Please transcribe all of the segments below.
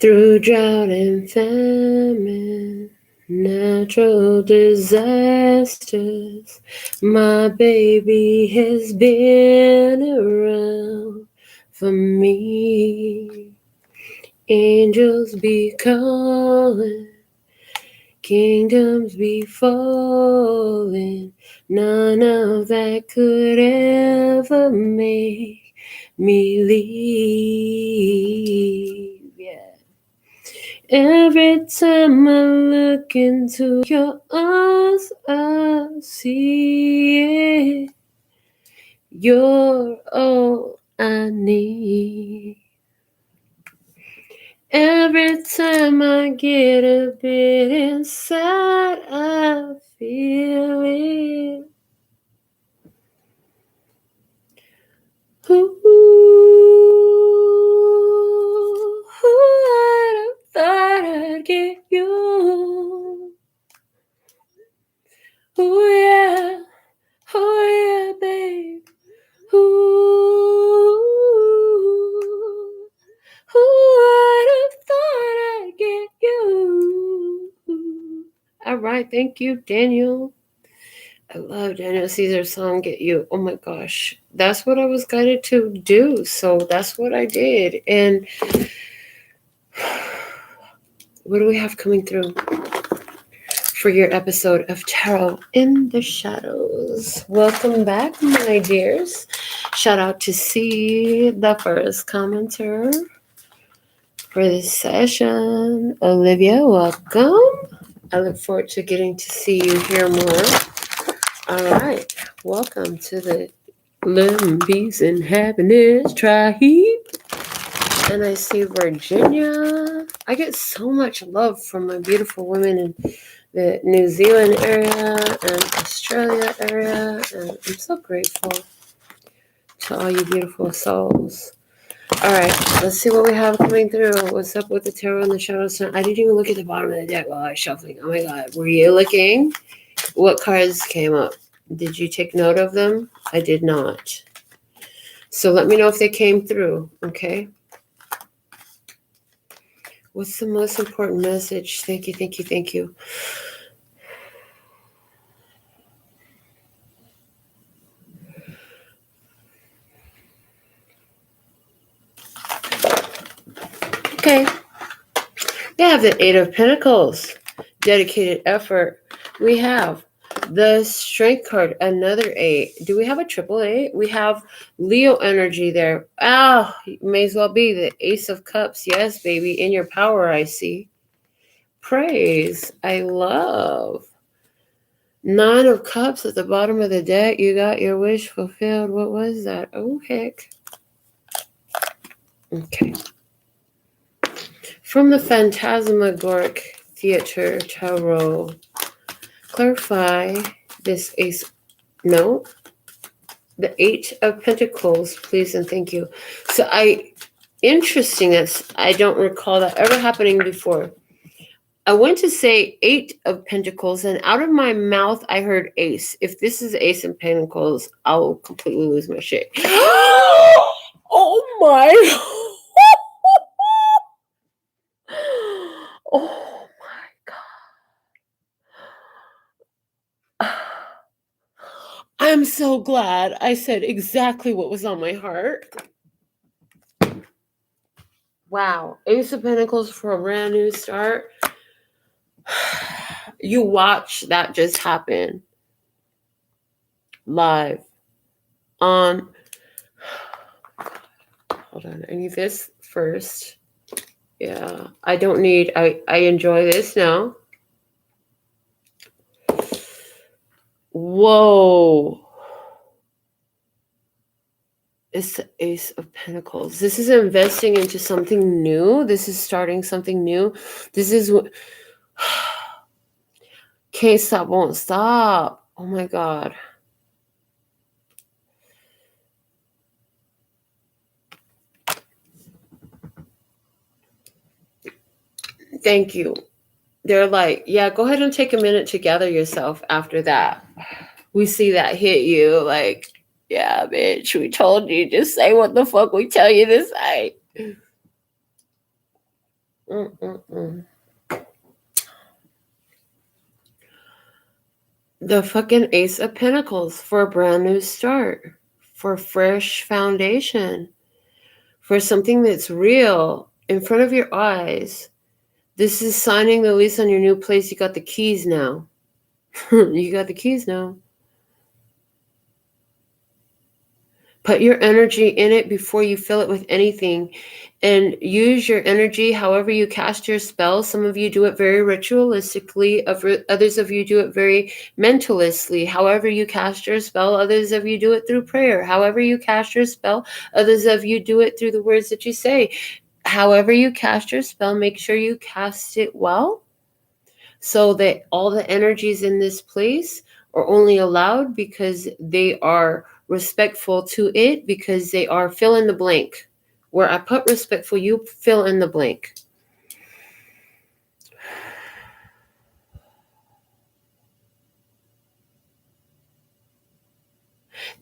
Through drought and famine, natural disasters, my baby has been around for me. Angels be calling, kingdoms be falling, none of that could ever make me leave. Yeah. Every time I look into your eyes, I see it. You're all I need. Every time I get a bit inside, I feel it. Ooh, I'd have thought I'd get you. Oh yeah, babe. Ooh, I'd have thought I'd get you. All right, thank you, Daniel. I love Daniel Caesar's song, Get You. Oh my gosh. That's what I was guided to do. So that's what I did. And what do we have coming through for your episode of Tarot in the Shadows? Welcome back, my dears. Shout out to C, the first commenter for this session. Olivia, welcome. I look forward to getting to see you here more. All right, welcome to the Love and Peace and Happiness Tribe. And I see Virginia. I get so much love from my beautiful women in the New Zealand area and Australia area. And I'm so grateful to all you beautiful souls. All right, let's see what we have coming through. What's up with the Tarot in the Shadows? I didn't even look at the bottom of the deck while I was shuffling. Oh my God, were you looking? What cards came up? Did you take note of them? I did not. So let me know if they came through, okay? What's the most important message? Thank you, thank you, thank you. Okay. They have the Eight of Pentacles, dedicated effort. We have the Strength card, another 8. Do we have a triple 8? We have Leo energy there. May as well be the Ace of Cups. Yes, baby, in your power, I see. Praise, I love. 9 of Cups at the bottom of the deck. You got your wish fulfilled. What was that? Oh, heck. Okay. From the Phantasmagoric Theater Tarot, clarify this ace. No, the 8 of Pentacles, please and thank you. So interesting. I don't recall that ever happening before. I went to say 8 of Pentacles, and out of my mouth, I heard ace. If this is Ace of Pentacles, I'll completely lose my shit. Oh my. Oh my God. I'm so glad I said exactly what was on my heart. Wow. Ace of Pentacles for a brand new start. You watch that just happen. Live. On. Hold on. I need this first. Yeah. I don't need. I enjoy this now. Whoa. It's the Ace of Pentacles. This is investing into something new. This is starting something new. This is what. Can't stop, won't stop. Oh my God. Thank you. They're like, yeah, go ahead and take a minute to gather yourself after that. We see that hit you like, yeah, bitch, we told you, just say what the fuck we tell you to say. The fucking Ace of Pentacles for a brand new start, for fresh foundation, for something that's real in front of your eyes. This is signing the lease on your new place. You got the keys now. You got the keys now. Put your energy in it before you fill it with anything, and use your energy however you cast your spells. Some of you do it very ritualistically, others of you do it very mentalistically. However you cast your spell, others of you do it through prayer. However you cast your spell, others of you do it through the words that you say. However you cast your spell, make sure you cast it well, so that all the energies in this place are only allowed because they are respectful to it, because they are fill in the blank. Where I put respectful, you fill in the blank.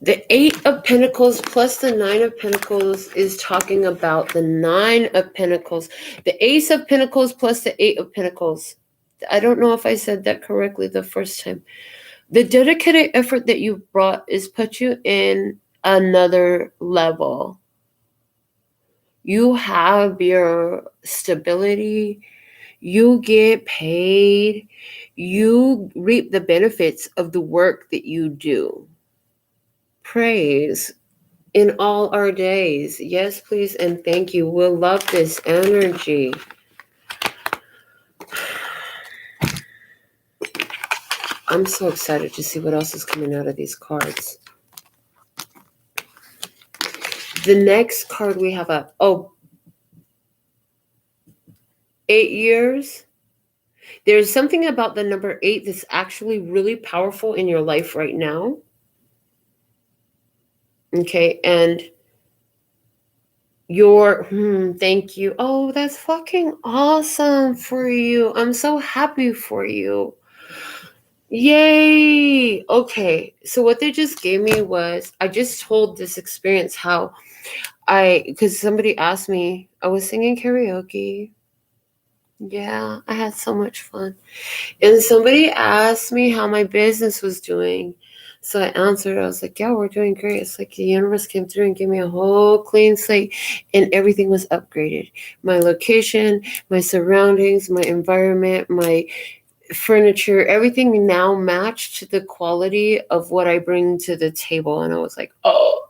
The Eight of Pentacles plus the Nine of Pentacles is talking about the Nine of Pentacles. The Ace of Pentacles plus the Eight of Pentacles. I don't know if I said that correctly the first time. The dedicated effort that you brought is put you in another level. You have your stability. You get paid. You reap the benefits of the work that you do. Praise in all our days. Yes, please, and thank you. We'll love this energy. I'm so excited to see what else is coming out of these cards. The next card we have up, 8 years. There's something about the number 8 that's actually really powerful in your life right now. Okay, and thank you. Oh, that's fucking awesome for you. I'm so happy for you. Yay. Okay, so what they just gave me was, I just told this experience how because somebody asked me, I was singing karaoke. Yeah, I had so much fun. And somebody asked me how my business was doing. So I answered, I was like, yeah, we're doing great. It's like the universe came through and gave me a whole clean slate, and everything was upgraded. My location, my surroundings, my environment, my furniture, everything now matched the quality of what I bring to the table. And I was like, oh.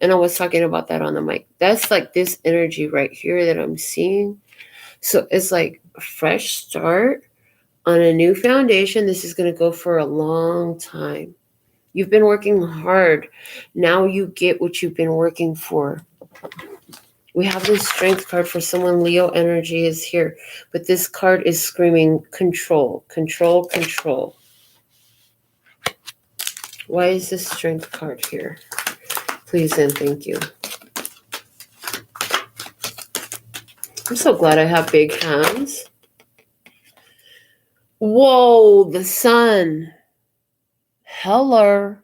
And I was talking about that on the mic. That's like this energy right here that I'm seeing. So it's like a fresh start on a new foundation. This is going to go for a long time. You've been working hard. Now you get what you've been working for. We have this strength card for someone. Leo energy is here. But this card is screaming control, control, control. Why is this strength card here? Please and thank you. I'm so glad I have big hands. Whoa, the sun. Hello.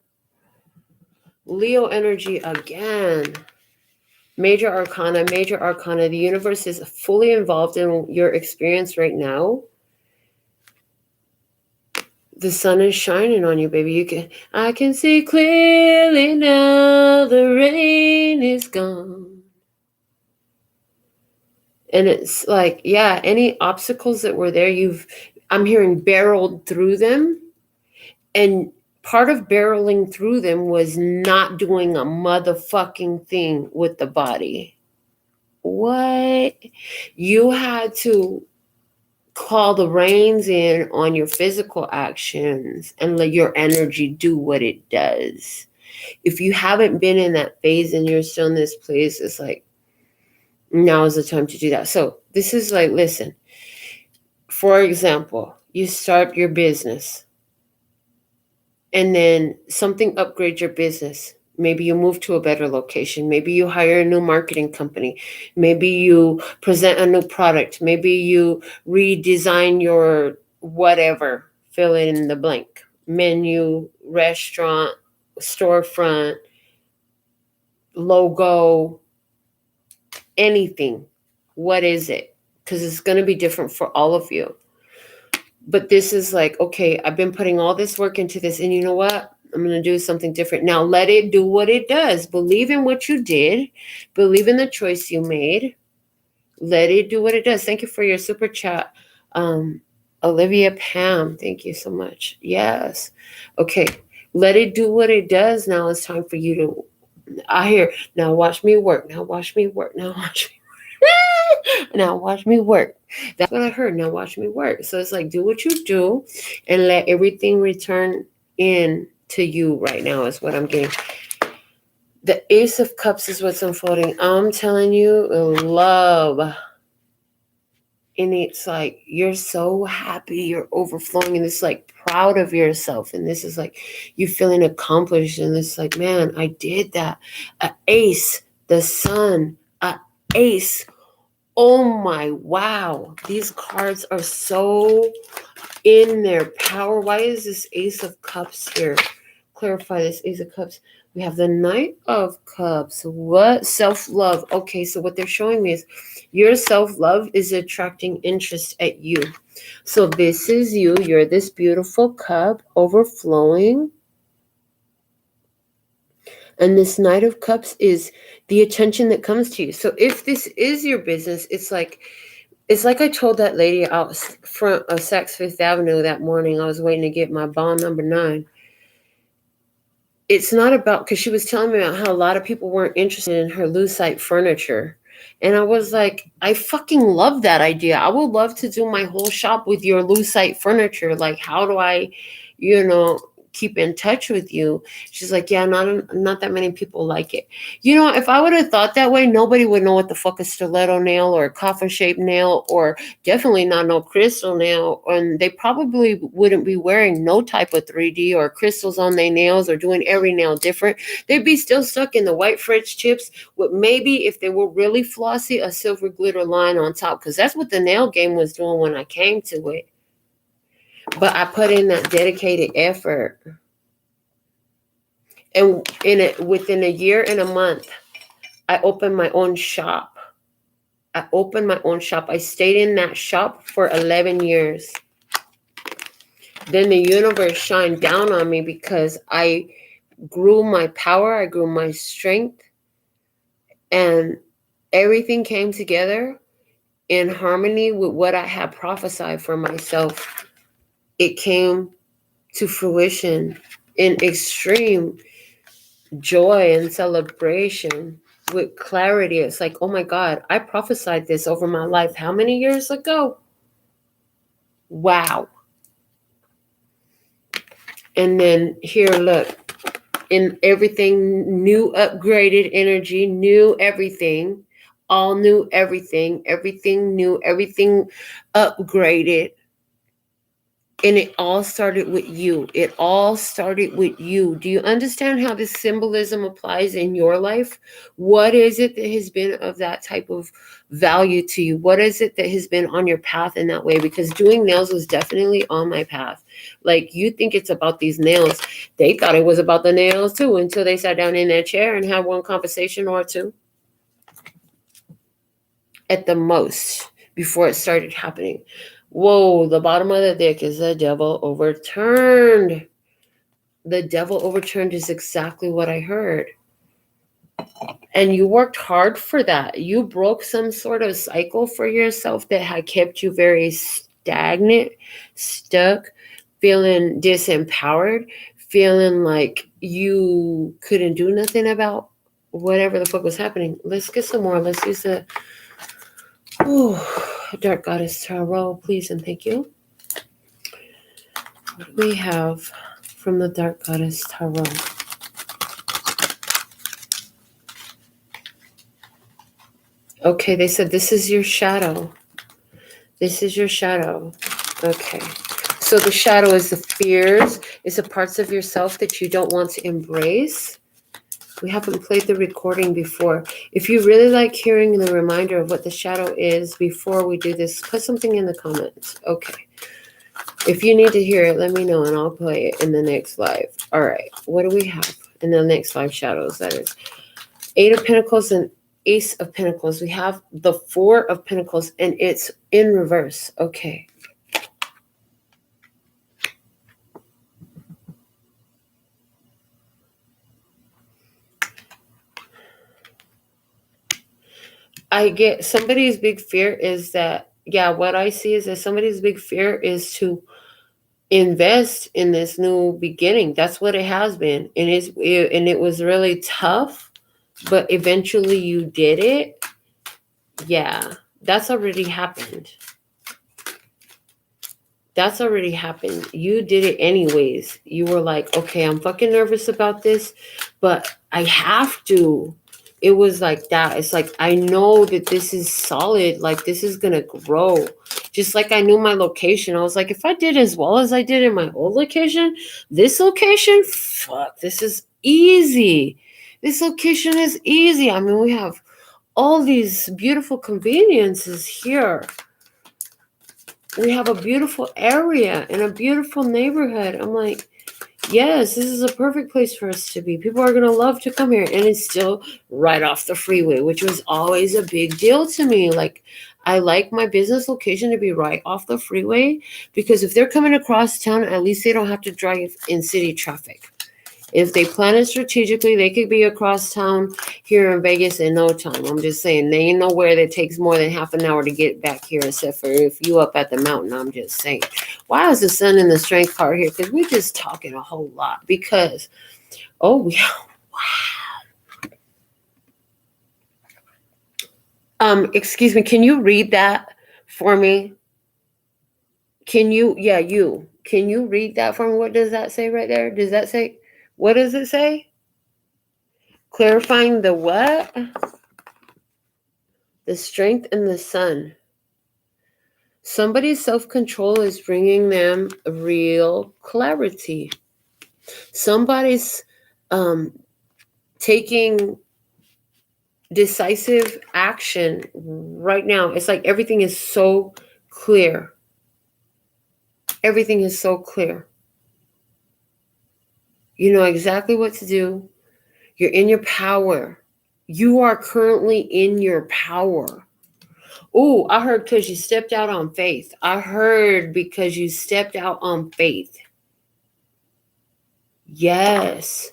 Leo energy again. Major arcana, major arcana. The universe is fully involved in your experience right now. The sun is shining on you, baby. I can see clearly now. The rain is gone. And it's like, yeah, any obstacles that were there, I'm hearing barreled through them. And part of barreling through them was not doing a motherfucking thing with the body. What? You had to call the reins in on your physical actions and let your energy do what it does. If you haven't been in that phase and you're still in this place, it's like, now is the time to do that. So this is like, listen, for example, you start your business and then something upgrades your business. Maybe you move to a better location. Maybe you hire a new marketing company. Maybe you present a new product. Maybe you redesign your whatever, fill in the blank. Menu, restaurant, storefront, logo, anything. What is it? because it's going to be different for all of you. But this is like, okay, I've been putting all this work into this, and you know what? I'm going to do something different. Now let it do what it does. Believe in what you did. Believe in the choice you made. Let it do what it does. Thank you for your super chat. Olivia Pam, thank you so much. Yes. Okay. Let it do what it does. Now it's time for you to, I hear, now watch me work. Now watch me work. Now watch me work. Now watch me work. That's what I heard. Now watch me work. So it's like, do what you do and let everything return in to you right now is what I'm getting. The Ace of Cups is what's unfolding. I'm telling you, love. And it's like, you're so happy, you're overflowing, and it's like proud of yourself. And this is like you feeling accomplished. And it's like, man, I did that. A ace, the sun, a ace. Oh my, wow. These cards are so in their power. Why is this Ace of Cups here? Clarify this Ace of Cups. We have the Knight of Cups. What? Self-love. Okay, so what they're showing me is your self-love is attracting interest at you. So this is you. You're this beautiful cup overflowing. And this Knight of Cups is the attention that comes to you. So if this is your business, it's like I told that lady out front of Saks Fifth Avenue that morning. I was waiting to get my bond number 9. It's not about, because she was telling me about how a lot of people weren't interested in her lucite furniture. And I was like, I fucking love that idea. I would love to do my whole shop with your lucite furniture. Like, how do I, keep in touch with you? She's like, yeah, not that many people like it. If I would have thought that way, nobody would know what the fuck a stiletto nail or a coffin-shaped nail, or definitely not no crystal nail. And they probably wouldn't be wearing no type of 3D or crystals on their nails or doing every nail different. They'd be still stuck in the white French tips with maybe, if they were really flossy, a silver glitter line on top, because that's what the nail game was doing when I came to it. But I put in that dedicated effort. And within a year and a month, I opened my own shop. I stayed in that shop for 11 years. Then the universe shined down on me because I grew my power. I grew my strength. And everything came together in harmony with what I had prophesied for myself. It came to fruition in extreme joy and celebration with clarity. It's like, oh my God, I prophesied this over my life how many years ago? Wow. And then here, look, in everything, new upgraded energy, new everything, all new everything new, everything upgraded. And it all started with you. It all started with you. Do you understand how this symbolism applies in your life? What is it that has been of that type of value to you? What is it that has been on your path in that way? Because doing nails was definitely on my path. Like, you think it's about these nails. They thought it was about the nails too, until they sat down in their chair and had one conversation or two. At the most, before it started happening. Whoa, the bottom of the deck is the devil overturned. The devil overturned is exactly what I heard. And you worked hard for that. You broke some sort of cycle for yourself that had kept you very stagnant, stuck, feeling disempowered, feeling like you couldn't do nothing about whatever the fuck was happening. Let's get some more. Let's use the Dark Goddess Tarot, please and thank you. What do we have from the Dark Goddess Tarot? Okay, they said this is your shadow. This is your shadow. Okay. So the shadow is the fears, is the parts of yourself that you don't want to embrace. We haven't played the recording before. If you really like hearing the reminder of what the shadow is before we do this, put something in the comments. Okay. If you need to hear it, let me know and I'll play it in the next live. All right. What do we have in the next live shadows? That is 8 of Pentacles and Ace of Pentacles. We have the Four of Pentacles, and it's in reverse. Okay. I get somebody's big fear is that, yeah, what I see is that somebody's big fear is to invest in this new beginning. That's what it has been. And it was really tough, but eventually you did it. Yeah, that's already happened. That's already happened. You did it anyways. You were like, okay, I'm fucking nervous about this, but I have to. It was like that. It's like, I know that this is solid. Like, this is going to grow. Just like I knew my location. I was like, if I did as well as I did in my old location, this location, fuck, this is easy. This location is easy. I mean, we have all these beautiful conveniences here. We have a beautiful area and a beautiful neighborhood. I'm like, yes, this is a perfect place for us to be. People are going to love to come here. And it's still right off the freeway, which was always a big deal to me. Like, I like my business location to be right off the freeway, because if they're coming across town, at least they don't have to drive in city traffic. If they plan it strategically, they could be across town here in Vegas in no time. I'm just saying, there ain't nowhere that takes more than half an hour to get back here, except for if you up at the mountain. I'm just saying. Why is the sun in the strength card here? Because we're just talking a whole lot. Because, oh, yeah, wow. Excuse me, can you read that for me? Can you, yeah, you. Can you read that for me? What does that say right there? Does that say, what does it say? Clarifying the what? The strength in the sun. Somebody's self-control is bringing them real clarity. Somebody's taking decisive action right now. It's like everything is so clear. Everything is so clear. You know exactly what to do. You're in your power. You are currently in your power. Oh, I heard because you stepped out on faith. I heard because you stepped out on faith. Yes.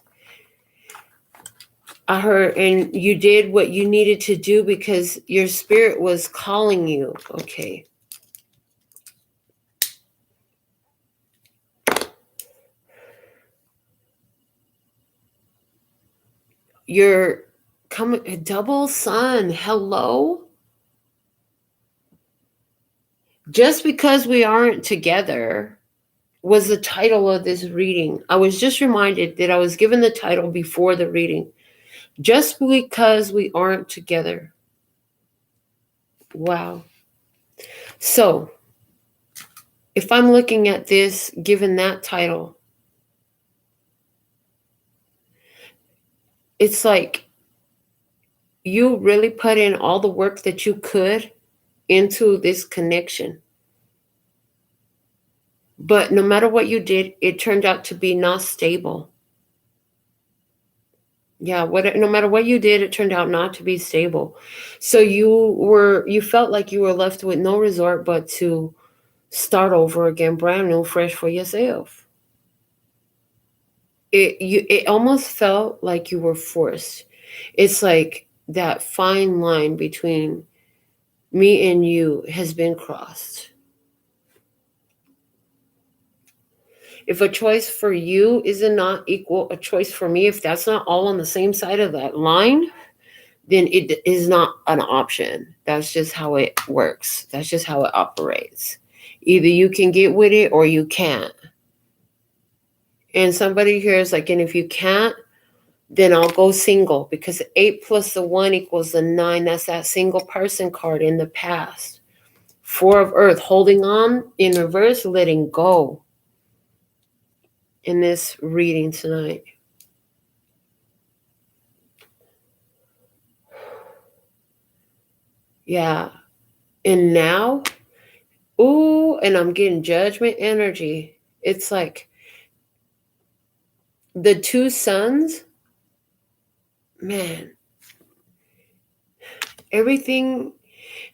I heard, and you did what you needed to do because your spirit was calling you. Okay. You're coming, double sun. Hello? Just because we aren't together was the title of this reading. I was just reminded that I was given the title before the reading. Just because we aren't together. Wow. So, if I'm looking at this, given that title, it's like you really put in all the work that you could into this connection. But no matter what you did, it turned out to be not stable. Yeah, no matter what you did, it turned out not to be stable. So you felt like you were left with no resort but to start over again, brand new, fresh for yourself. It almost felt like you were forced. It's like that fine line between me and you has been crossed. If a choice for you is not equal a choice for me, if that's not all on the same side of that line, then it is not an option. That's just how it works. That's just how it operates. Either you can get with it or you can't. And somebody here is like, and if you can't, then I'll go single, because 8 plus the 1 equals the 9. That's that single person card in the past. 4 of Earth, holding on in reverse, letting go in this reading tonight. Yeah. And now, ooh, and I'm getting judgment energy. It's like the 2 suns, man. Everything,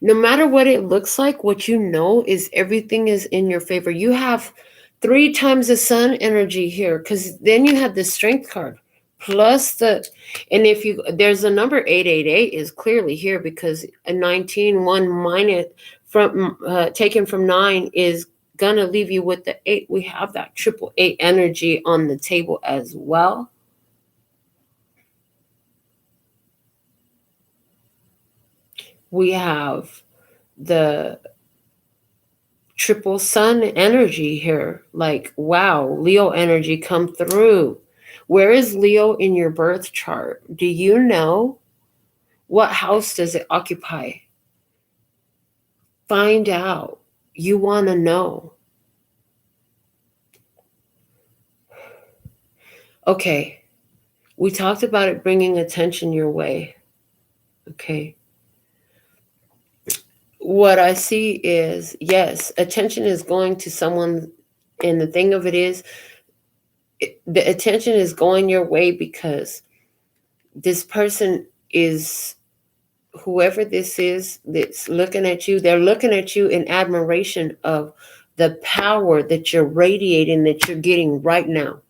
no matter what it looks like, what you know is everything is in your favor. You have 3 times the sun energy here, because then you have the strength card plus and if you, there's a number 888 is clearly here, because a 19 1 minus from taken from 9 is gonna leave you with the 8. We have that 888 energy on the table as well. We have the triple sun energy here. Like, wow, Leo energy come through. Where is Leo in your birth chart? Do you know? What house does it occupy? Find out. You want to know. Okay. We talked about it bringing attention your way. Okay. What I see is, yes, attention is going to someone. And the thing of it is, the attention is going your way because this person is, whoever this is that's looking at you, they're looking at you in admiration of the power that you're radiating, that you're getting right now.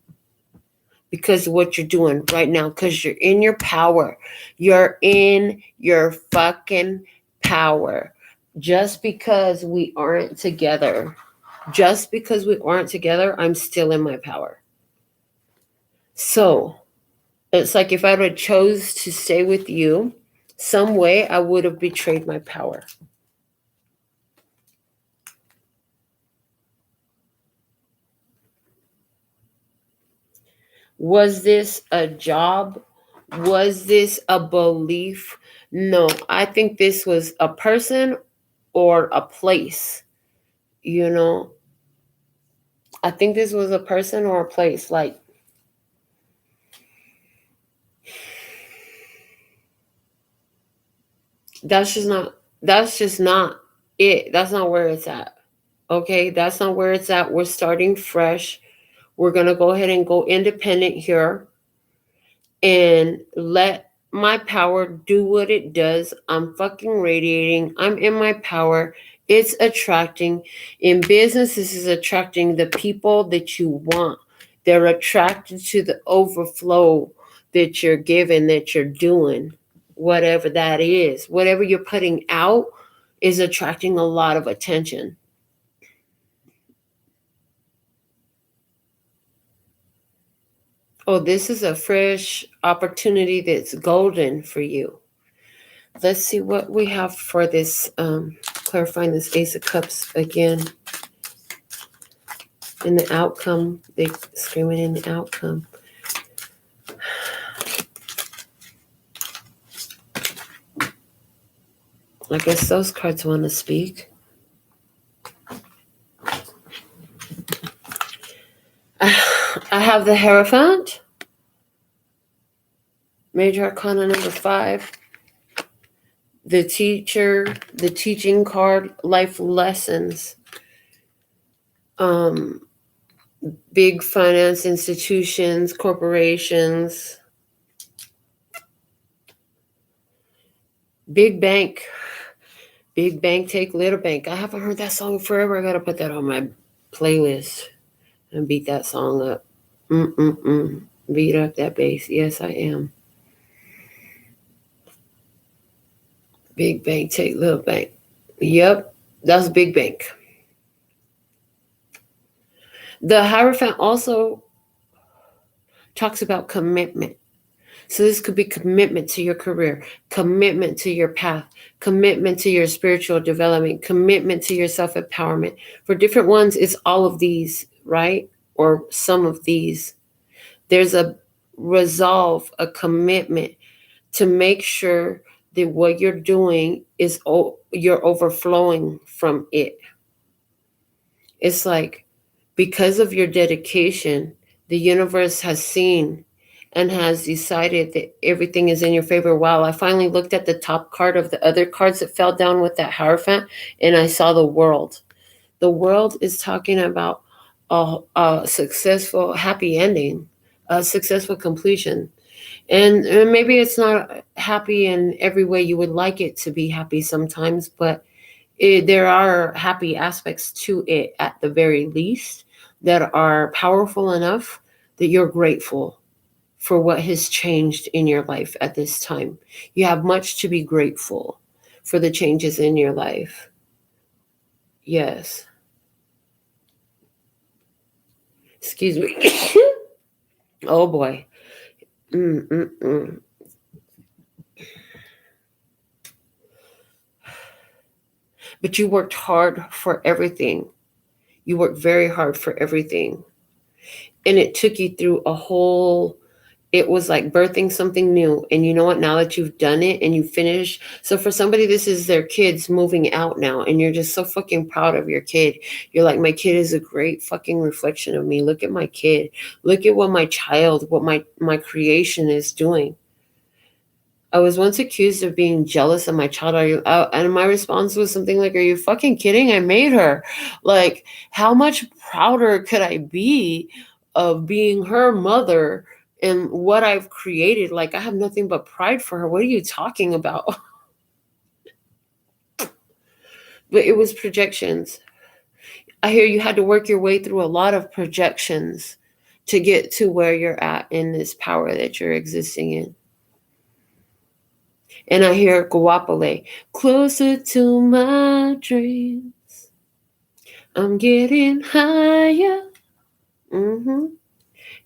Because of what you're doing right now, because you're in your power. You're in your fucking power. Just because we aren't together, I'm still in my power. So it's like if I would have chose to stay with you, some way I would have betrayed my power. Was this a job? Was this a belief? No, I think this was a person or a place. You know, I think this was a person or a place. Like, that's just not it. That's not where it's at. Okay, that's not where it's at. We're starting fresh. We're going to go ahead and go independent here and let my power do what it does. I'm fucking radiating. I'm in my power. It's attracting. In business, this is attracting the people that you want. They're attracted to the overflow that you're giving, that you're doing, whatever that is. Whatever you're putting out is attracting a lot of attention. Oh, this is a fresh opportunity that's golden for you. Let's see what we have for this, clarifying this Ace of Cups again. In the outcome, they screaming in the outcome. I guess those cards want to speak. I have the Hierophant. Major Arcana number 5. The teacher, the teaching card, life lessons. Big finance institutions, corporations. Big bank. Big bank take little bank. I haven't heard that song forever. I got to put that on my playlist and beat that song up. Beat up that bass. Yes, I am. Big bank take little bank. Yep, that's big bank. The Hierophant also talks about commitment. So this could be commitment to your career, commitment to your path, commitment to your spiritual development, commitment to your self-empowerment. For different ones, it's all of these, right? Or some of these. There's a resolve, a commitment to make sure that what you're doing is you're overflowing from it. It's like, because of your dedication, the universe has seen and has decided that everything is in your favor. Wow, I finally looked at the top card of the other cards that fell down with that Hierophant, and I saw the World. The World is talking about a successful, happy ending, a successful completion. And maybe it's not happy in every way you would like it to be happy sometimes, but there are happy aspects to it at the very least that are powerful enough that you're grateful for what has changed in your life at this time. You have much to be grateful for the changes in your life. Yes. Excuse me. Oh boy. Mm-mm-mm. But you worked hard for everything. You worked very hard for everything. And it took you through it was like birthing something new. And you know what? Now that you've done it and you finished. So for somebody, this is their kids moving out now. And you're just so fucking proud of your kid. You're like, my kid is a great fucking reflection of me. Look at my kid. Look at what my creation is doing. I was once accused of being jealous of my child. And my response was something like, are you fucking kidding? I made her. Like, how much prouder could I be of being her mother and what I've created? Like, I have nothing but pride for her. What are you talking about? But it was projections. I hear you had to work your way through a lot of projections to get to where you're at in this power that you're existing in. And I hear Guapole, closer to my dreams. I'm getting higher.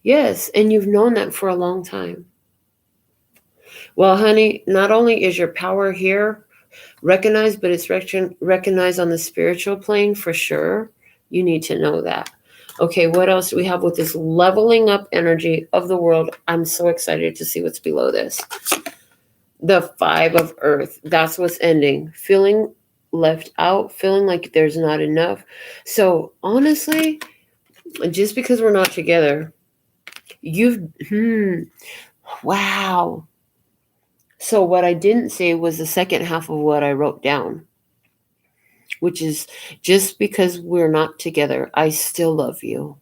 Yes, and you've known that for a long time. Well, honey, not only is your power here recognized, but it's recognized on the spiritual plane for sure. You need to know that. Okay, what else do we have with this leveling up energy of the world? I'm so excited to see what's below this. The 5 of Earth. That's what's ending. Feeling left out, feeling like there's not enough. So honestly, just because we're not together, wow. So what I didn't say was the second half of what I wrote down, which is just because we're not together, I still love you.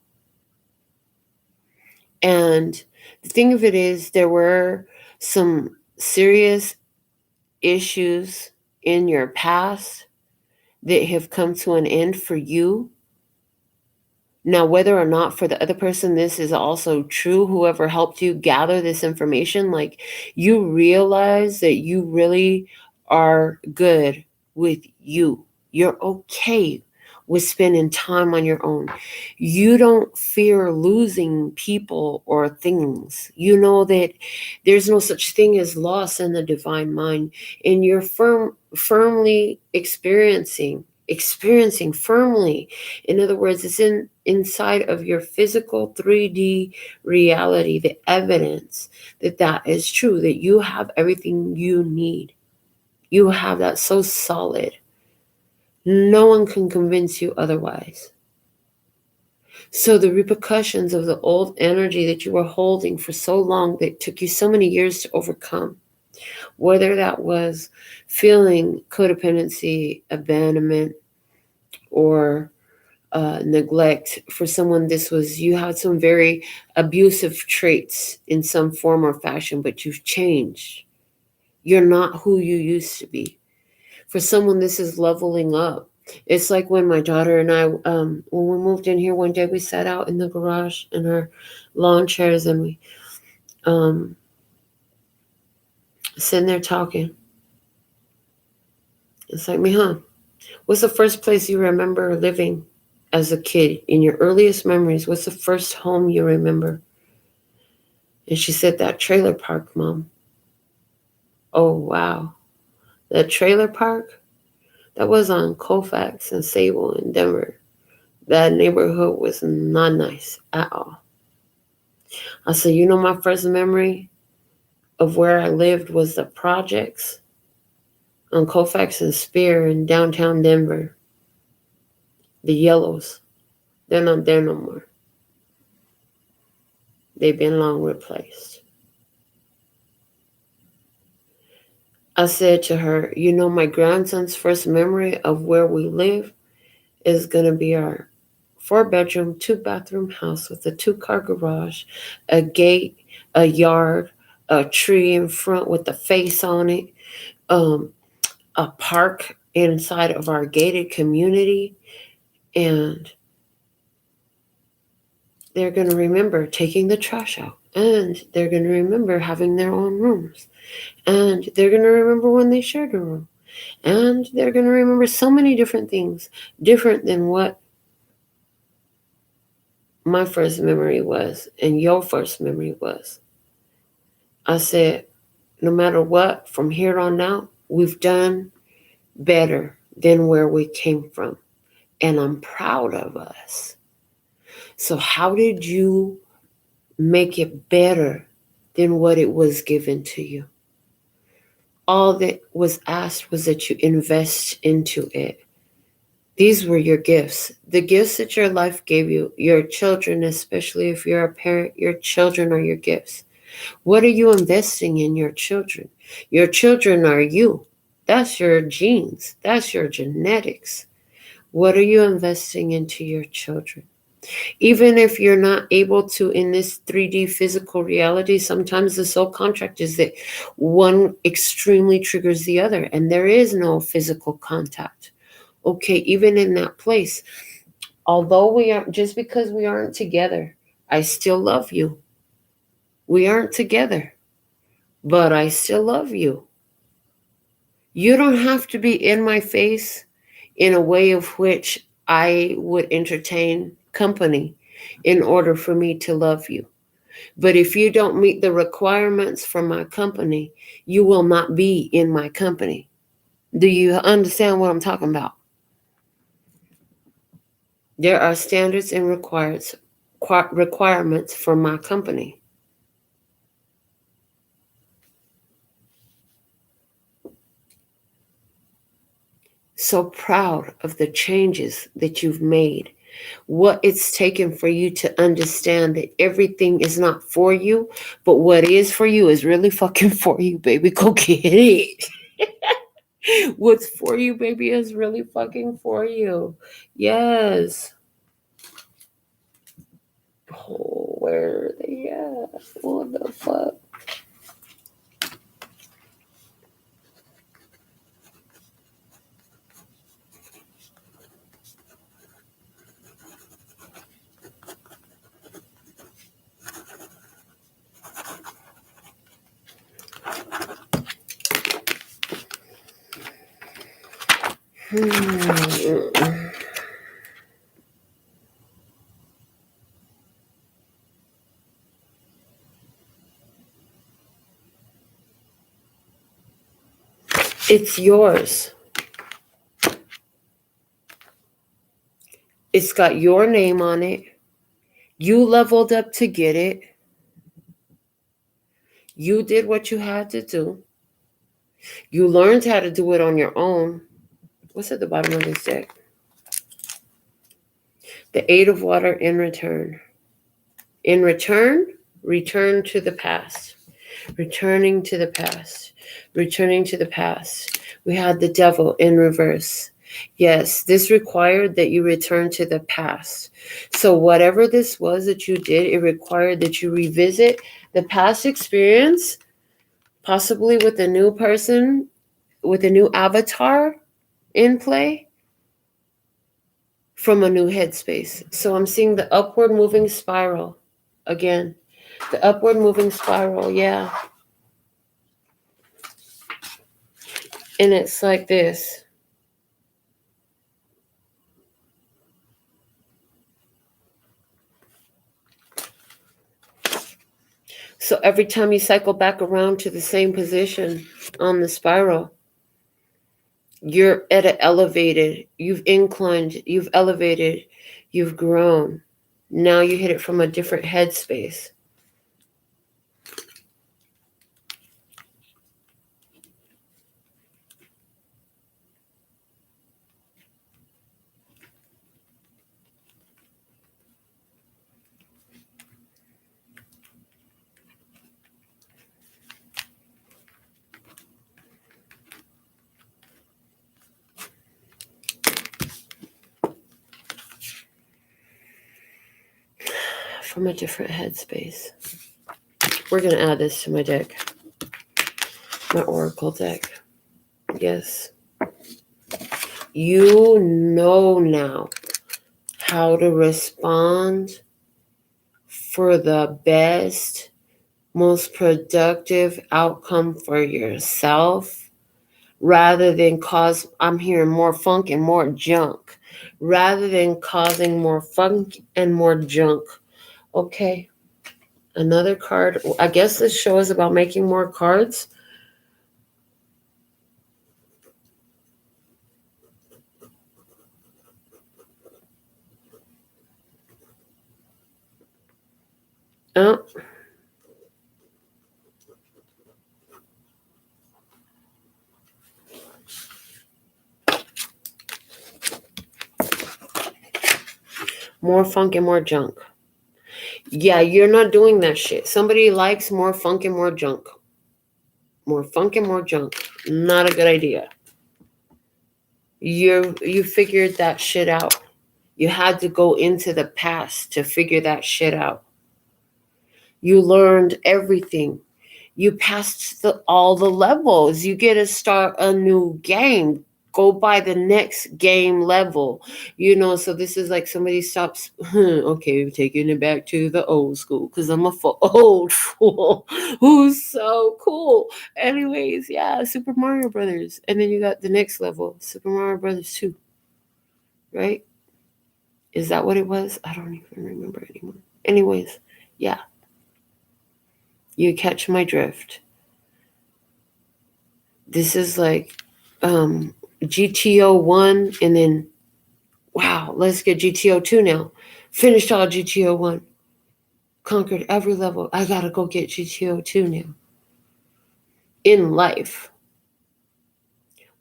And the thing of it is, there were some serious issues in your past that have come to an end for you. Now, whether or not for the other person this is also true, whoever helped you gather this information, like, you realize that you really are good with you. You're okay with spending time on your own. You don't fear losing people or things. You know that there's no such thing as loss in the divine mind, and you're firmly experiencing firmly. In other words, it's inside of your physical 3D reality, the evidence that is true, that you have everything you need. You have that so solid. No one can convince you otherwise. So the repercussions of the old energy that you were holding for so long, that took you so many years to overcome, whether that was feeling codependency, abandonment, or neglect for someone, you had some very abusive traits in some form or fashion, but you've changed. You're not who you used to be. For someone, this is leveling up. It's like when my daughter and I, when we moved in here one day, we sat out in the garage in our lawn chairs, and we sitting there talking. It's like, Mihan, what's the first place you remember living as a kid? In your earliest memories, what's the first home you remember? And she said, that trailer park, Mom. Oh, wow. That trailer park? That was on Colfax and Sable in Denver. That neighborhood was not nice at all. I said, you know, my first memory of where I lived was the projects on Colfax and Spear in downtown Denver. The yellows. They're not there no more. They've been long replaced. I said to her, you know, my grandson's first memory of where we live is going to be our 4-bedroom, 2-bathroom house with a 2-car garage, a gate, a yard, a tree in front with a face on it, a park inside of our gated community, and they're going to remember taking the trash out, and they're going to remember having their own rooms, and they're going to remember when they shared a room, and they're going to remember so many different things, different than what my first memory was and your first memory was. I said, no matter what, from here on out, we've done better than where we came from. And I'm proud of us. So how did you make it better than what it was given to you? All that was asked was that you invest into it. These were your gifts. The gifts that your life gave you, your children, especially if you're a parent, your children are your gifts. What are you investing in your children? Your children are you. That's your genes. That's your genetics. What are you investing into your children? Even if you're not able to in this 3D physical reality, sometimes the soul contract is that one extremely triggers the other and there is no physical contact. Okay, even in that place, although we aren't, just because we aren't together, I still love you. We aren't together, but I still love you. You don't have to be in my face in a way of which I would entertain company in order for me to love you. But if you don't meet the requirements for my company, you will not be in my company. Do you understand what I'm talking about? There are standards and requirements for my company. So proud of the changes that you've made. What it's taken for you to understand that everything is not for you, but what is for you is really fucking for you, baby. Go get it. What's for you, baby, is really fucking for you. Yes. Oh, where are they at? What the fuck? It's yours. It's got your name on it. You leveled up to get it. You did what you had to do. You learned how to do it on your own. What's at the bottom of this deck? The Eight of Water in return. In return, return to the past. Returning to the past. Returning to the past. We had the Devil in reverse. Yes, this required that you return to the past. So whatever this was that you did, it required that you revisit the past experience, possibly with a new person, with a new avatar in play, from a new headspace. So I'm seeing the upward moving spiral again. The upward moving spiral, yeah. And it's like this. So every time you cycle back around to the same position on the spiral, you're at an elevated, you've inclined, you've elevated, you've grown. Now you hit it from a different headspace. From a different headspace. We're going to add this to my deck. My oracle deck. Yes. You know now how to respond for the best, most productive outcome for yourself, rather than cause, I'm hearing more funk and more junk, rather than causing more funk and more junk. Okay. Another card. I guess this show is about making more cards. Oh. More funk and more junk. Yeah, you're not doing that shit. Somebody likes more funk and more junk. More funk and more junk. Not a good idea. You figured that shit out. You had to go into the past to figure that shit out. You learned everything. You passed all the levels. You get to start a new game. Go by the next game level. So this is like somebody stops. Okay, we're taking it back to the old school because I'm a old fool who's so cool. Anyways, yeah, Super Mario Brothers. And then you got the next level, Super Mario Brothers 2. Right? Is that what it was? I don't even remember anymore. Anyways, yeah. You catch my drift. This is like GTO 1 and then, wow, let's get GTO 2 now. Finished all GTO 1. Conquered every level. I gotta go get GTO 2 now. In life.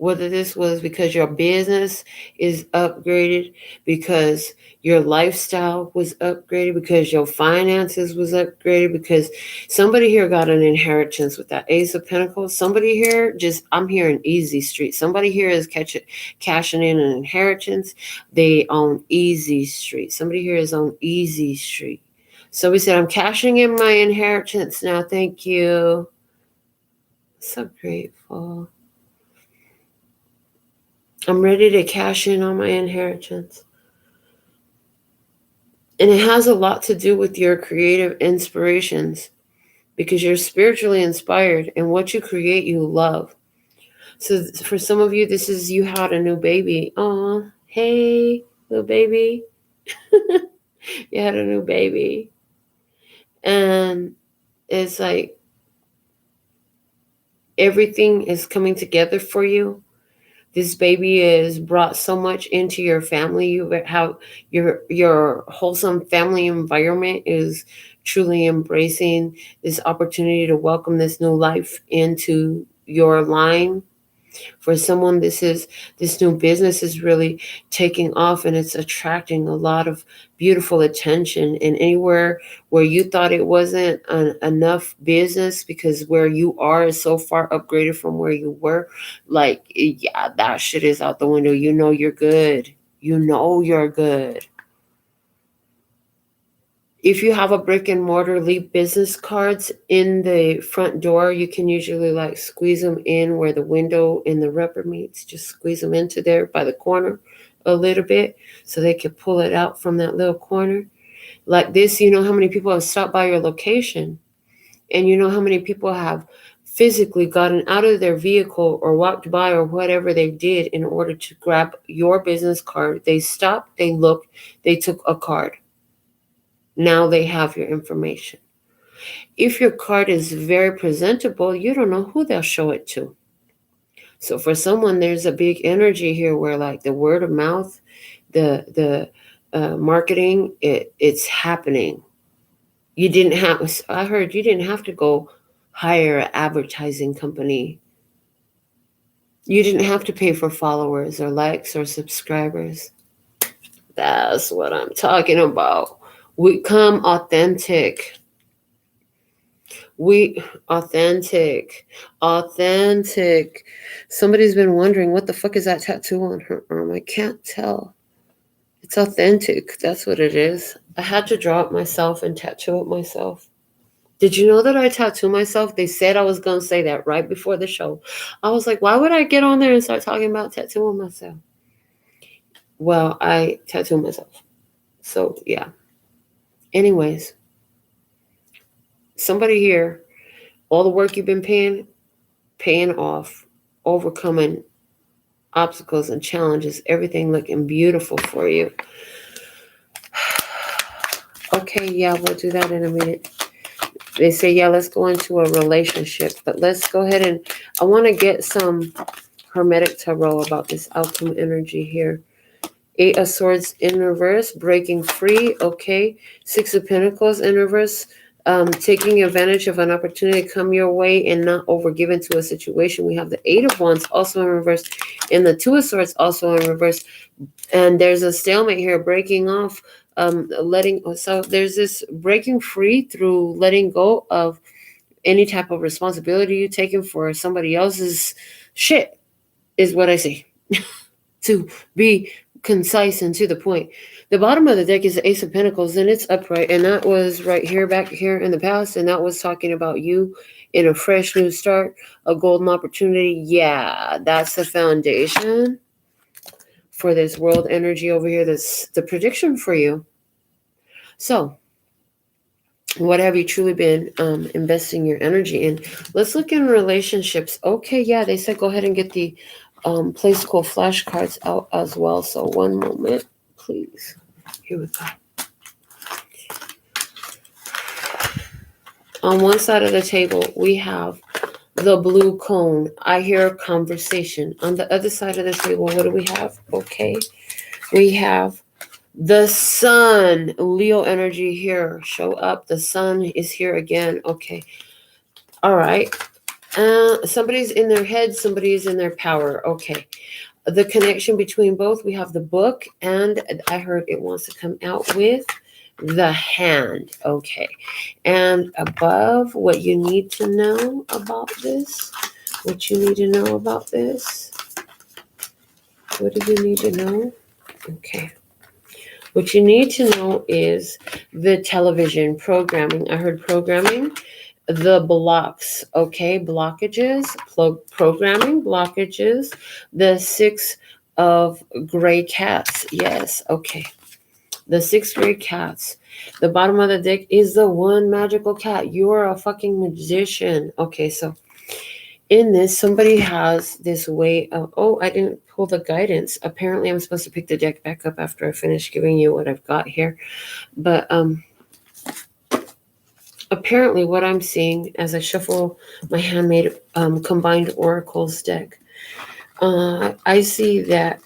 Whether this was because your business is upgraded, because your lifestyle was upgraded, because your finances was upgraded, because somebody here got an inheritance with that Ace of Pentacles. Somebody here I'm hearing easy street. Somebody here is cashing in an inheritance. They own easy street. Somebody here is on easy street. Somebody said, I'm cashing in my inheritance now. Thank you. So grateful. I'm ready to cash in on my inheritance. And it has a lot to do with your creative inspirations because you're spiritually inspired and what you create, you love. So for some of you, this is you had a new baby. Aw, hey, little baby. You had a new baby. And it's like everything is coming together for you. This baby has brought so much into your family. You have your wholesome family environment is truly embracing this opportunity to welcome this new life into your line. For someone, this new business is really taking off and it's attracting a lot of beautiful attention. And anywhere where you thought it wasn't enough business because where you are is so far upgraded from where you were, like, yeah, that shit is out the window. You know you're good. You know you're good. If you have a brick and mortar, leave business cards in the front door. You can usually like squeeze them in where the window and the rubber meets. Just squeeze them into there by the corner a little bit so they can pull it out from that little corner. Like this, you know how many people have stopped by your location and you know how many people have physically gotten out of their vehicle or walked by or whatever they did in order to grab your business card. They stopped, they looked, they took a card. Now they have your information. If your card is very presentable, you don't know who they'll show it to. So for someone, there's a big energy here where like the word of mouth, the marketing, it's happening. I heard you didn't have to go hire an advertising company. You didn't have to pay for followers or likes or subscribers. That's what I'm talking about. We come authentic. Authentic. Somebody's been wondering what the fuck is that tattoo on her arm? I can't tell. It's authentic. That's what it is. I had to draw it myself and tattoo it myself. Did you know that I tattoo myself? They said I was going to say that right before the show. I was like, why would I get on there and start talking about tattooing myself? Well, I tattoo myself. So, yeah. Anyways, somebody here, all the work you've been paying off, overcoming obstacles and challenges, everything looking beautiful for you. Okay, yeah, we'll do that in a minute. They say, yeah, let's go into a relationship, but let's go ahead and I want to get some Hermetic Tarot about this outcome energy here. 8 of Swords in reverse, breaking free. Okay. 6 of Pentacles in reverse, taking advantage of an opportunity to come your way and not overgiven to a situation. We have the 8 of Wands also in reverse and the 2 of Swords also in reverse. And there's a stalemate here, breaking off, so there's this breaking free through letting go of any type of responsibility you're taking for somebody else's shit, is what I see. To be concise and to the point. The bottom of the deck is the Ace of Pentacles, and it's upright, and that was right here, back here in the past, and that was talking about you in a fresh new start, a golden opportunity. Yeah, that's the foundation for this world energy over here. That's the prediction for you. So, what have you truly been investing your energy in? Let's look in relationships. Okay, yeah, they said go ahead and get the Play School flashcards out as well. So one moment, please. Here we go. On one side of the table, we have the blue cone. I hear a conversation. On the other side of the table, what do we have? Okay, we have the sun. Leo energy here. Show up. The sun is here again. Okay. All right. Somebody's in their head. Somebody's in their power. Okay. The connection between both. We have the book, and I heard it wants to come out with the hand. Okay. And above, what you need to know about this. What you need to know about this. What do you need to know? Okay. What you need to know is the television programming. I heard programming. The blocks, okay, blockages, programming blockages, the 6 of gray cats, yes, okay, the 6 gray cats. The bottom of the deck is the one magical cat. You are a fucking magician. Okay, so in this, somebody has this way of, oh, I didn't pull the guidance. Apparently, I'm supposed to pick the deck back up after I finish giving you what I've got here, but apparently what I'm seeing as I shuffle my handmade combined oracles deck, I see that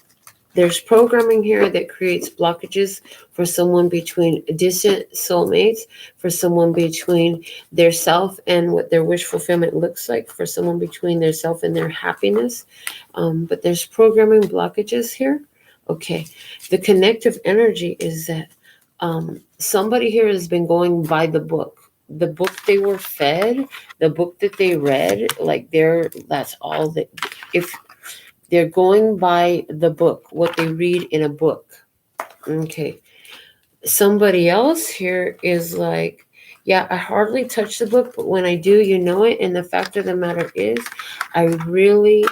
there's programming here that creates blockages for someone between distant soulmates, for someone between their self and what their wish fulfillment looks like, for someone between their self and their happiness. But there's programming blockages here. Okay. The connective energy is that somebody here has been going by the book. The book they were fed, the book that they read, like that's all that, if they're going by the book, what they read in a book. Okay. Somebody else here is like, yeah, I hardly touch the book, but when I do, you know it. And the fact of the matter is, I really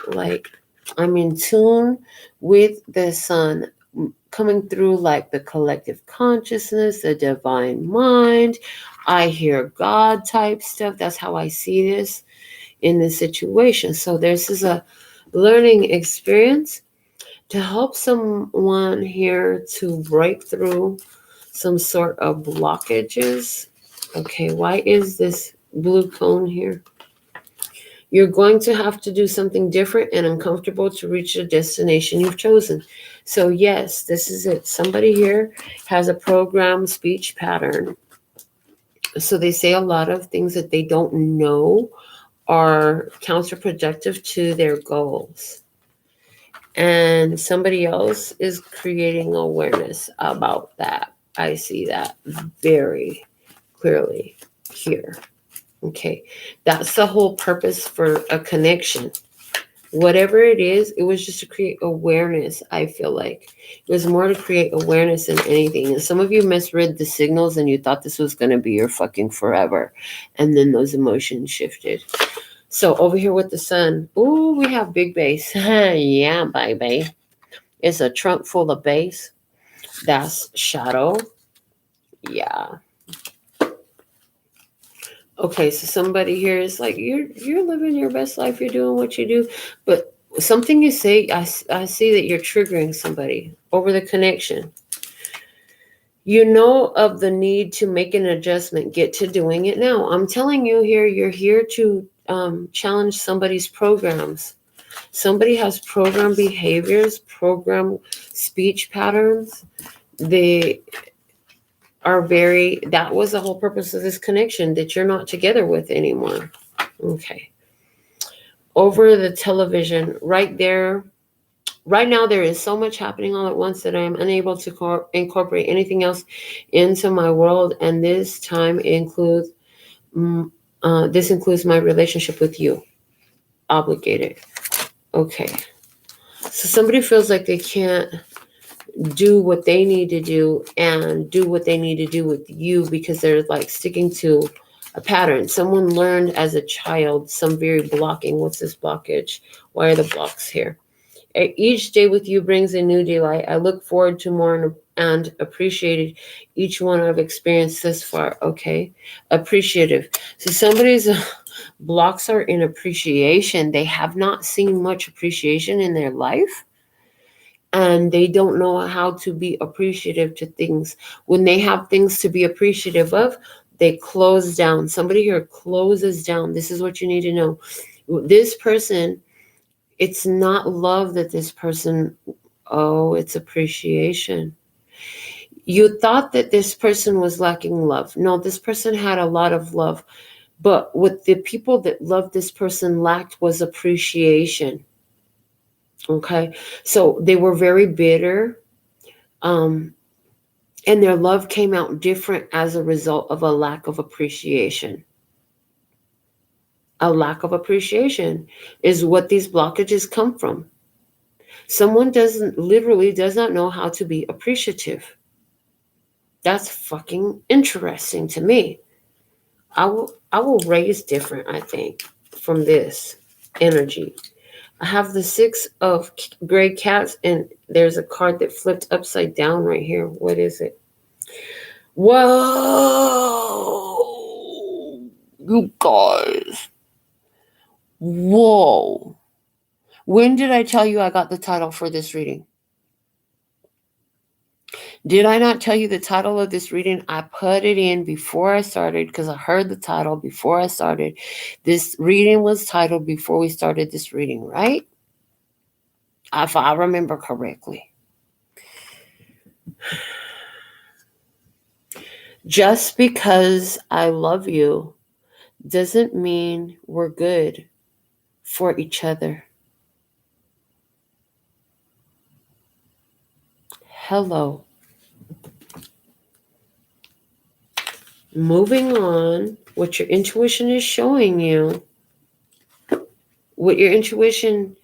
I'm in tune with the sun coming through, like the collective consciousness, the divine mind. I hear God type stuff. That's how I see this in this situation. So this is a learning experience to help someone here to break through some sort of blockages. Okay, why is this blue cone here? You're going to have to do something different and uncomfortable to reach the destination you've chosen. So yes, this is it. Somebody here has a programmed speech pattern. So they say a lot of things that they don't know are counterproductive to their goals. And somebody else is creating awareness about that. I see that very clearly here. Okay, that's the whole purpose for a connection. Whatever it is, it was just to create awareness, I feel like. It was more to create awareness than anything. And some of you misread the signals and you thought this was going to be your fucking forever. And then those emotions shifted. So over here with the sun, ooh, we have big bass. Yeah, baby. It's a trunk full of bass. That's shadow. Yeah. Okay, so somebody here is like, you're living your best life, you're doing what you do, but something you say, I see that you're triggering somebody over the connection. You know of the need to make an adjustment, get to doing it now. I'm telling you here, you're here to challenge somebody's programs. Somebody has program behaviors, program speech patterns. They are that was the whole purpose of this connection that you're not together with anymore. Okay. Over the television, right there, right now, there is so much happening all at once that I am unable to incorporate anything else into my world. And this time includes, this includes my relationship with you. Obligated. Okay. So somebody feels like they can't do what they need to do and do what they need to do with you because they're like sticking to a pattern. Someone learned as a child some very blocking. What's this blockage? Why are the blocks here? Each day with you brings a new delight. I look forward to more and appreciated each one I've experienced thus far. Okay. Appreciative. So somebody's blocks are in appreciation. They have not seen much appreciation in their life. And they don't know how to be appreciative to things. When they have things to be appreciative of, they close down. Somebody here closes down. This is what you need to know. This person, it's not love that this person, it's appreciation. You thought that this person was lacking love. No, this person had a lot of love. But what the people that loved this person lacked was appreciation. Okay, so they were very bitter, and their love came out different as a result of a lack of appreciation. A lack of appreciation is what these blockages come from. Someone does not know how to be appreciative. That's fucking interesting to me. I will raise different, I think, from this energy. I have the 6 of gray cats, and there's a card that flipped upside down right here. What is it? Whoa! You guys. Whoa. When did I tell you I got the title for this reading? Did I not tell you the title of this reading? I put it in before I started because I heard the title before I started. This reading was titled before we started this reading, right? If I remember correctly. Just because I love you doesn't mean we're good for each other. Hello. Moving on, what your intuition is showing you, what your intuition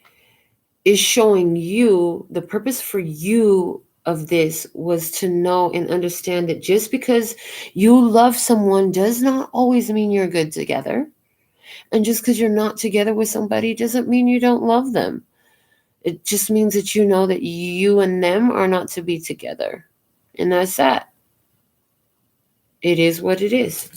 is showing you, the purpose for you of this was to know and understand that just because you love someone does not always mean you're good together. And just because you're not together with somebody doesn't mean you don't love them. It just means that you know that you and them are not to be together. And that's that. It is what it is.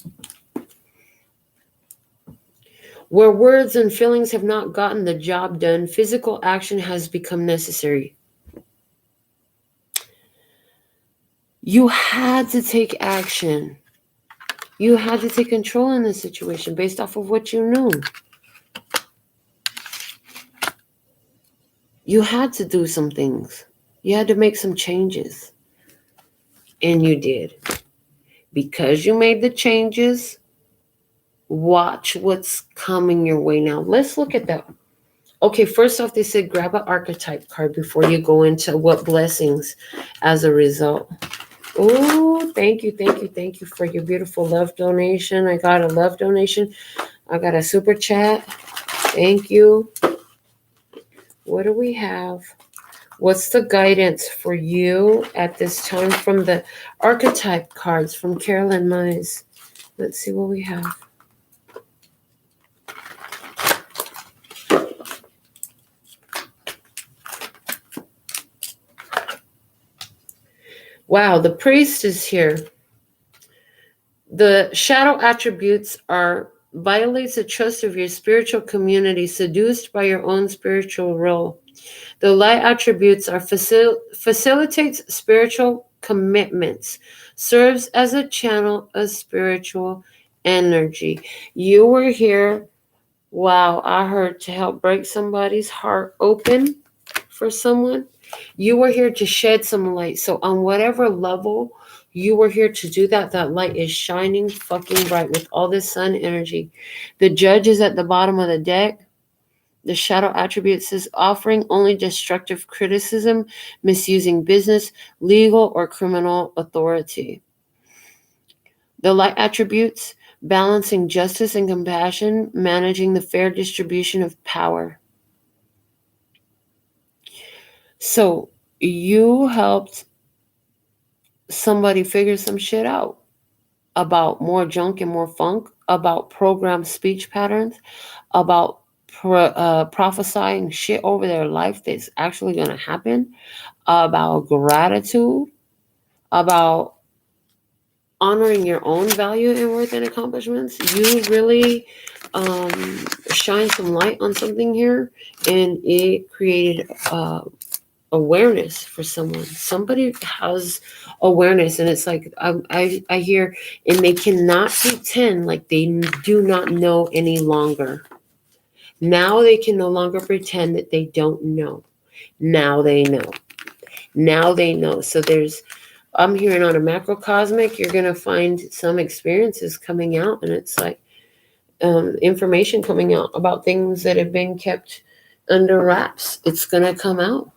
Where words and feelings have not gotten the job done, physical action has become necessary. You had to take action. You had to take control in this situation based off of what you knew. You had to do some things. You had to make some changes. And you did. Because you made the changes, watch what's coming your way now. Let's look at that. Okay, first off, they said grab an archetype card before you go into what blessings as a result. Oh, thank you for your beautiful love donation. I got a love donation. I got a super chat. Thank you. What do we have? What's the guidance for you at this time from the archetype cards from Carolyn Mize? Let's see what we have. Wow, the priest is here. The shadow attributes are violates the trust of your spiritual community, seduced by your own spiritual role. The light attributes are facilitates spiritual commitments, serves as a channel of spiritual energy. You were here, wow, I heard, to help break somebody's heart open for someone. You were here to shed some light. So on whatever level you were here to do that, that light is shining fucking bright with all this sun energy. The judge is at the bottom of the deck. The shadow attributes is offering only destructive criticism, misusing business, legal, or criminal authority. The light attributes, balancing justice and compassion, managing the fair distribution of power. So you helped somebody figure some shit out about more junk and more funk, about programmed speech patterns, about prophesying shit over their life that's actually going to happen, about gratitude, about honoring your own value and worth and accomplishments. You really shine some light on something here, and it created awareness for someone. Somebody has awareness, and it's like I hear, and they cannot pretend like they do not know any longer. Now they can no longer pretend that they don't know. Now they know. Now they know. So I'm hearing on a macrocosmic, you're going to find some experiences coming out, and it's like information coming out about things that have been kept under wraps. It's going to come out.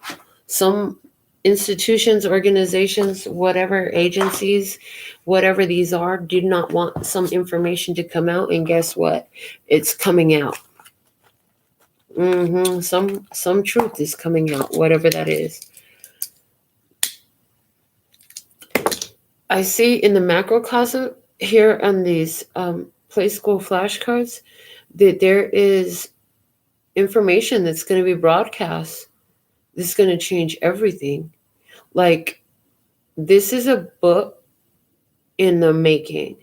Some institutions, organizations, whatever agencies, whatever these are, do not want some information to come out, and guess what? It's coming out. Some truth is coming out, whatever that is. I see in the macrocosm here on these play school flashcards that there is information that's going to be broadcast. This is going to change everything. Like, this is a book in the making.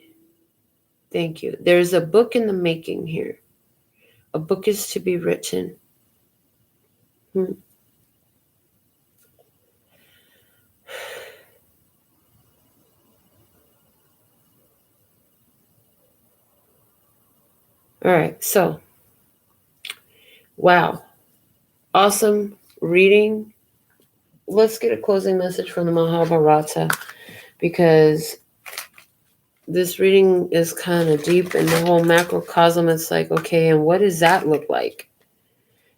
Thank you. There's a book in the making here. A book is to be written. All right, so, wow. Awesome reading. Let's get a closing message from the Mahabharata, because this reading is kind of deep, and the whole macrocosm, it's like, okay, and what does that look like?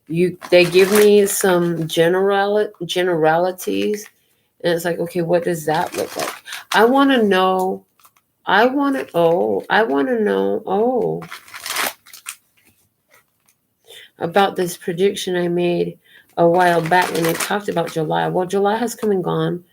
They give me some generalities, and it's like, okay, what does that look like? I want to know about this prediction I made a while back when I talked about July. Well, July has come and gone,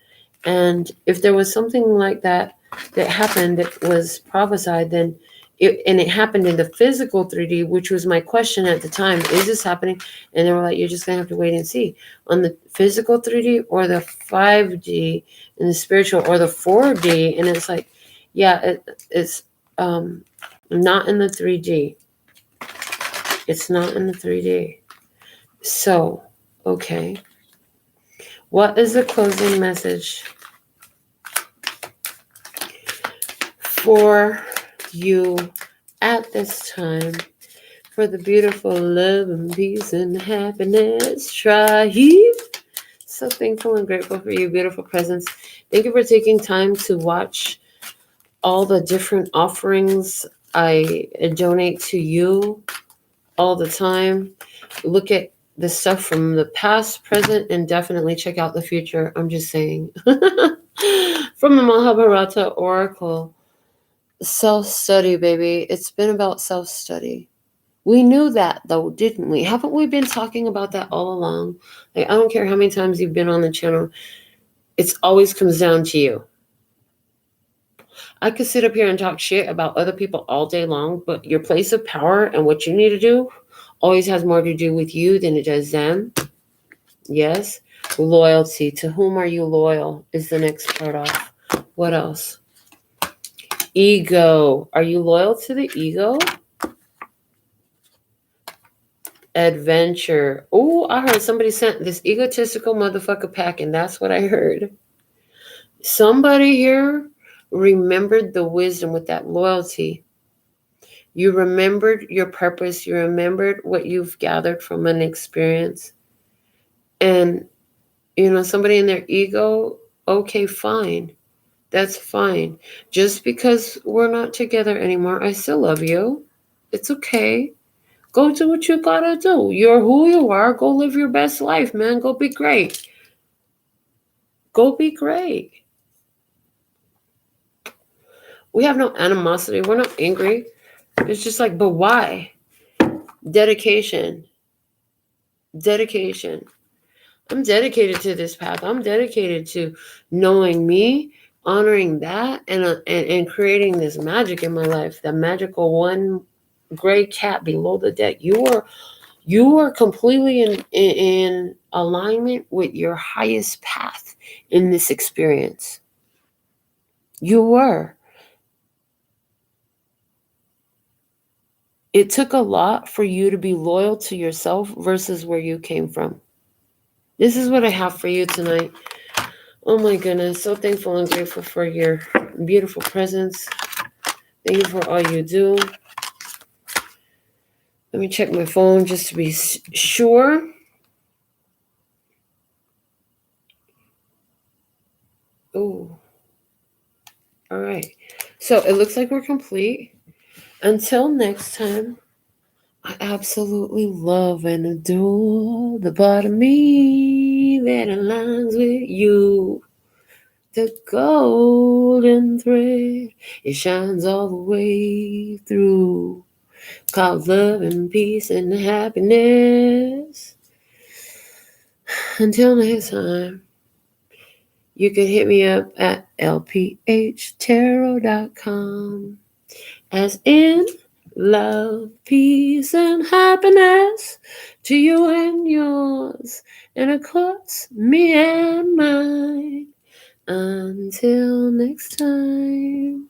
and if there was something like that happened that was prophesied, then it happened in the physical 3D, which was my question at the time. Is this happening? And they were like, you're just going to have to wait and see. On the physical 3D or the 5D, and the spiritual, or the 4D. And it's like, yeah, it's not in the 3D. It's not in the 3D. So, okay. What is the closing message for you at this time, for the beautiful love and peace and happiness tribe? So thankful and grateful for your beautiful presence. Thank you for taking time to watch all the different offerings I donate to you all the time. Look at the stuff from the past, present, and definitely check out the future. I'm just saying. From the Mahabharata Oracle. Self-study, baby. It's been about self-study. We knew that, though, didn't we? Haven't we been talking about that all along? Like, I don't care how many times you've been on the channel. It always comes down to you. I could sit up here and talk shit about other people all day long, but your place of power and what you need to do always has more to do with you than it does them. Yes. Loyalty. To whom are you loyal is the next part off. What else? Ego. Are you loyal to the ego? Adventure. Oh, I heard somebody sent this egotistical motherfucker pack, and that's what I heard. Somebody here remembered the wisdom with that loyalty. You remembered your purpose. You remembered what you've gathered from an experience. And, somebody in their ego, okay, fine. That's fine. Just because we're not together anymore, I still love you. It's okay. Go do what you gotta do. You're who you are. Go live your best life, man. Go be great. Go be great. We have no animosity. We're not angry. It's just like, but why? Dedication. Dedication. I'm dedicated to this path. I'm dedicated to knowing me, honoring that, and creating this magic in my life. The magical one gray cat below the deck. You are completely in alignment with your highest path in this experience. You were. It took a lot for you to be loyal to yourself versus where you came from. This is what I have for you tonight. Oh my goodness. So thankful and grateful for your beautiful presence. Thank you for all you do. Let me check my phone just to be sure. Oh. All right. So it looks like we're complete. Until next time, I absolutely love and adore the part of me that aligns with you. The golden thread, it shines all the way through. Called love and peace and happiness. Until next time, you can hit me up at LPHtarot.com. As in love, peace, and happiness to you and yours, and of course, me and mine. Until next time,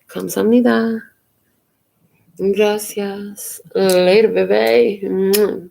kamsahamnida. Gracias. Later, baby.